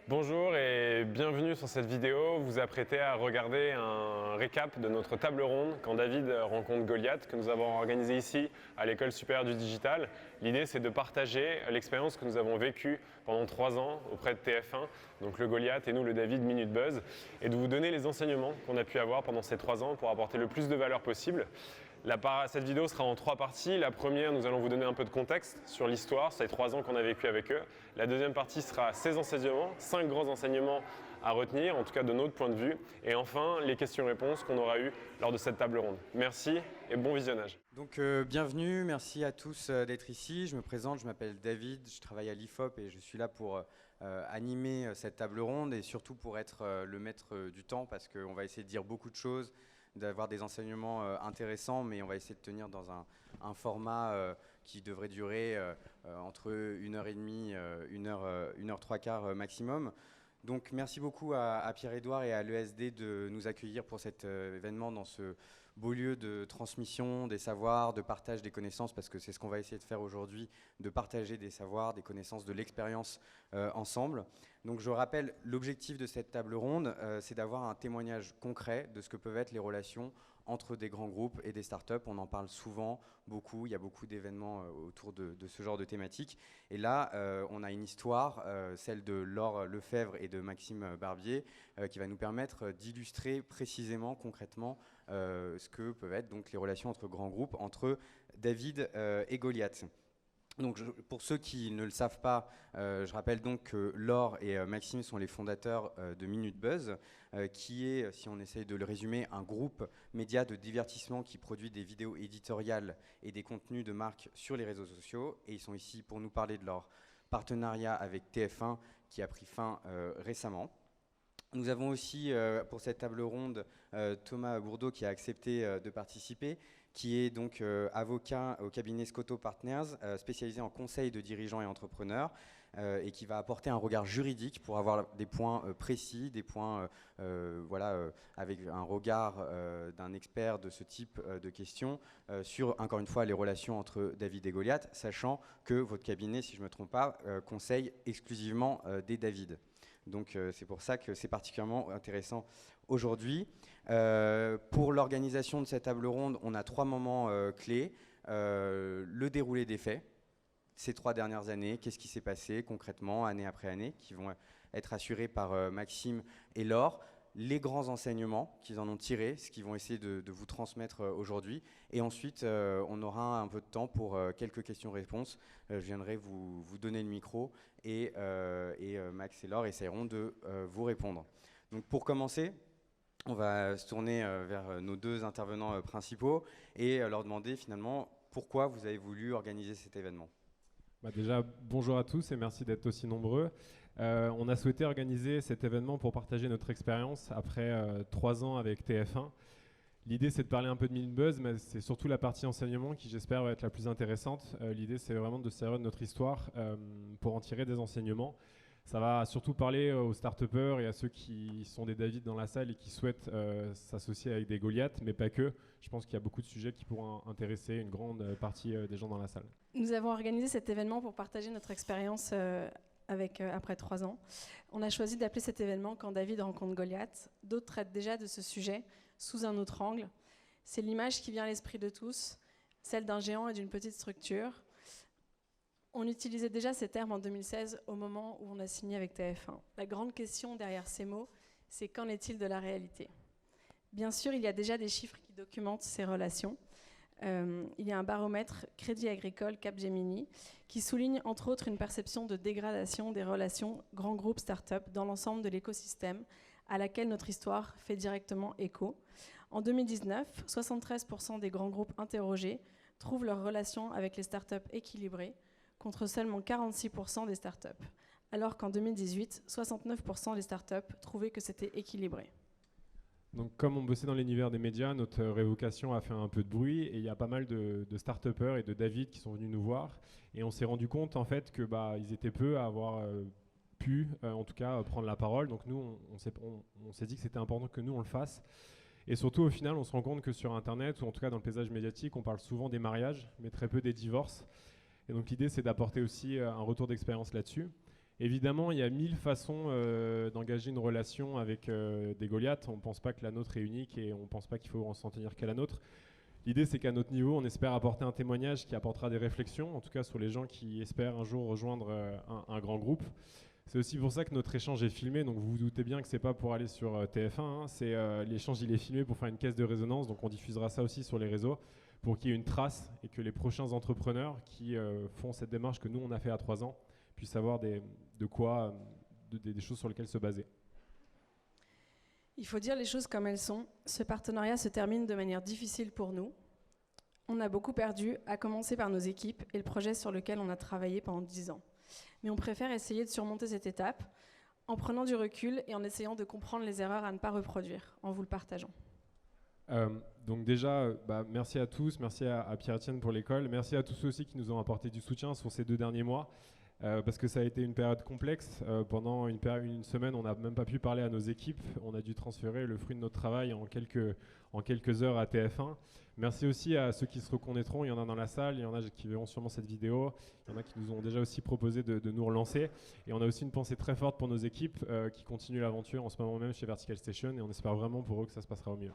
Bonjour et bienvenue sur cette vidéo. Vous vous apprêtez à regarder un récap de notre table ronde quand David rencontre Goliath que nous avons organisé ici à l'École supérieure du digital. L'idée c'est de partager l'expérience que nous avons vécue pendant 3 ans auprès de TF1, donc le Goliath et nous le David Minute Buzz, et de vous donner les enseignements qu'on a pu avoir pendant ces 3 ans pour apporter le plus de valeur possible. Cette vidéo sera en 3 parties. La première, nous allons vous donner un peu de contexte sur l'histoire, ces 3 ans qu'on a vécu avec eux. La deuxième partie sera ces enseignements, 5 grands enseignements à retenir, en tout cas de notre point de vue. Et enfin, les questions-réponses qu'on aura eues lors de cette table ronde. Merci et bon visionnage. Donc bienvenue, merci à tous d'être ici. Je me présente, je m'appelle David, je travaille à l'IFOP et je suis là pour animer cette table ronde et surtout pour être le maître du temps parce qu'on va essayer de dire beaucoup de choses, d'avoir des enseignements intéressants, mais on va essayer de tenir dans un format qui devrait durer entre 1h30, 1h 3/4 maximum. Donc merci beaucoup à Pierre-Édouard et à l'ESD de nous accueillir pour cet événement dans ce beau lieu de transmission des savoirs, de partage des connaissances, parce que c'est ce qu'on va essayer de faire aujourd'hui, de partager des savoirs, des connaissances, de l'expérience ensemble. Donc je rappelle, l'objectif de cette table ronde, c'est d'avoir un témoignage concret de ce que peuvent être les relations entre des grands groupes et des startups. On en parle souvent, beaucoup, il y a beaucoup d'événements autour de ce genre de thématique. Et là, on a une histoire, celle de Laure Lefebvre et de Maxime Barbier, qui va nous permettre d'illustrer précisément, concrètement, ce que peuvent être donc les relations entre grands groupes, entre David et Goliath. Donc, pour ceux qui ne le savent pas, je rappelle donc que Laure et Maxime sont les fondateurs de Minute Buzz, qui est, si on essaye de le résumer, un groupe média de divertissement qui produit des vidéos éditoriales et des contenus de marque sur les réseaux sociaux. Et ils sont ici pour nous parler de leur partenariat avec TF1 qui a pris fin récemment. Nous avons aussi, pour cette table ronde, Thomas Bourdeau qui a accepté de participer, qui est donc avocat au cabinet Scotto Partners, spécialisé en conseil de dirigeants et entrepreneurs, et qui va apporter un regard juridique pour avoir des points précis, des points avec un regard d'un expert de ce type de questions sur, encore une fois, les relations entre David et Goliath, sachant que votre cabinet, si je ne me trompe pas, conseille exclusivement des David. Donc c'est pour ça que c'est particulièrement intéressant aujourd'hui. Pour l'organisation de cette table ronde, on a 3 moments clés. Le déroulé des faits, ces 3 dernières années, qu'est-ce qui s'est passé concrètement, année après année, qui vont être assurés par Maxime et Laure. Les grands enseignements qu'ils en ont tirés, ce qu'ils vont essayer de vous transmettre aujourd'hui. Et ensuite, on aura un peu de temps pour quelques questions-réponses. Je viendrai vous donner le micro et Max et Laure essayeront de vous répondre. Donc pour commencer, on va se tourner vers nos 2 intervenants principaux et leur demander finalement pourquoi vous avez voulu organiser cet événement. Déjà, bonjour à tous et merci d'être aussi nombreux. On a souhaité organiser cet événement pour partager notre expérience après 3 ans avec TF1. L'idée, c'est de parler un peu de Minute Buzz, mais c'est surtout la partie enseignement qui, j'espère, va être la plus intéressante. L'idée, c'est vraiment de se servir de notre histoire pour en tirer des enseignements. Ça va surtout parler aux start-upers et à ceux qui sont des David dans la salle et qui souhaitent s'associer avec des Goliaths, mais pas que. Je pense qu'il y a beaucoup de sujets qui pourront intéresser une grande partie des gens dans la salle. Nous avons organisé cet événement pour partager notre expérience après 3 ans. On a choisi d'appeler cet événement « Quand David rencontre Goliath ». D'autres traitent déjà de ce sujet sous un autre angle. C'est l'image qui vient à l'esprit de tous, celle d'un géant et d'une petite structure. On utilisait déjà ces termes en 2016 au moment où on a signé avec TF1. La grande question derrière ces mots, c'est qu'en est-il de la réalité ? Bien sûr, il y a déjà des chiffres qui documentent ces relations. Il y a un baromètre Crédit Agricole Capgemini qui souligne entre autres une perception de dégradation des relations grands groupes start-up dans l'ensemble de l'écosystème à laquelle notre histoire fait directement écho. En 2019, 73% des grands groupes interrogés trouvent leurs relations avec les start-up équilibrées, contre seulement 46% des startups, alors qu'en 2018, 69% des startups trouvaient que c'était équilibré. Donc, comme on bossait dans l'univers des médias, notre révocation a fait un peu de bruit et il y a pas mal de start-upers et de David qui sont venus nous voir et on s'est rendu compte en fait que ils étaient peu à avoir pu, en tout cas, prendre la parole. Donc nous, on s'est dit que c'était important que nous on le fasse. Et surtout, au final, on se rend compte que sur Internet, ou en tout cas dans le paysage médiatique, on parle souvent des mariages, mais très peu des divorces. Et donc l'idée, c'est d'apporter aussi un retour d'expérience là-dessus. Évidemment, il y a 1000 façons d'engager une relation avec des Goliaths. On ne pense pas que la nôtre est unique et on ne pense pas qu'il faut en s'en tenir qu'à la nôtre. L'idée, c'est qu'à notre niveau, on espère apporter un témoignage qui apportera des réflexions, en tout cas sur les gens qui espèrent un jour rejoindre un grand groupe. C'est aussi pour ça que notre échange est filmé, donc vous vous doutez bien que c'est pas pour aller sur TF1, hein, l'échange il est filmé pour faire une caisse de résonance, donc on diffusera ça aussi sur les réseaux pour qu'il y ait une trace et que les prochains entrepreneurs qui font cette démarche que nous on a fait à 3 ans puissent avoir des choses sur lesquelles se baser. Il faut dire les choses comme elles sont. Ce partenariat se termine de manière difficile pour nous. On a beaucoup perdu, à commencer par nos équipes et le projet sur lequel on a travaillé pendant 10 ans. Mais on préfère essayer de surmonter cette étape en prenant du recul et en essayant de comprendre les erreurs à ne pas reproduire, en vous le partageant. Donc déjà, merci à tous, merci à Pierre-Etienne pour l'école, merci à tous ceux aussi qui nous ont apporté du soutien sur ces 2 derniers mois, parce que ça a été une période complexe. Pendant une semaine, on n'a même pas pu parler à nos équipes, on a dû transférer le fruit de notre travail en quelques heures à TF1. Merci aussi à ceux qui se reconnaîtront, il y en a dans la salle, il y en a qui verront sûrement cette vidéo, il y en a qui nous ont déjà aussi proposé de nous relancer. Et on a aussi une pensée très forte pour nos équipes qui continuent l'aventure en ce moment même chez Vertical Station et on espère vraiment pour eux que ça se passera au mieux.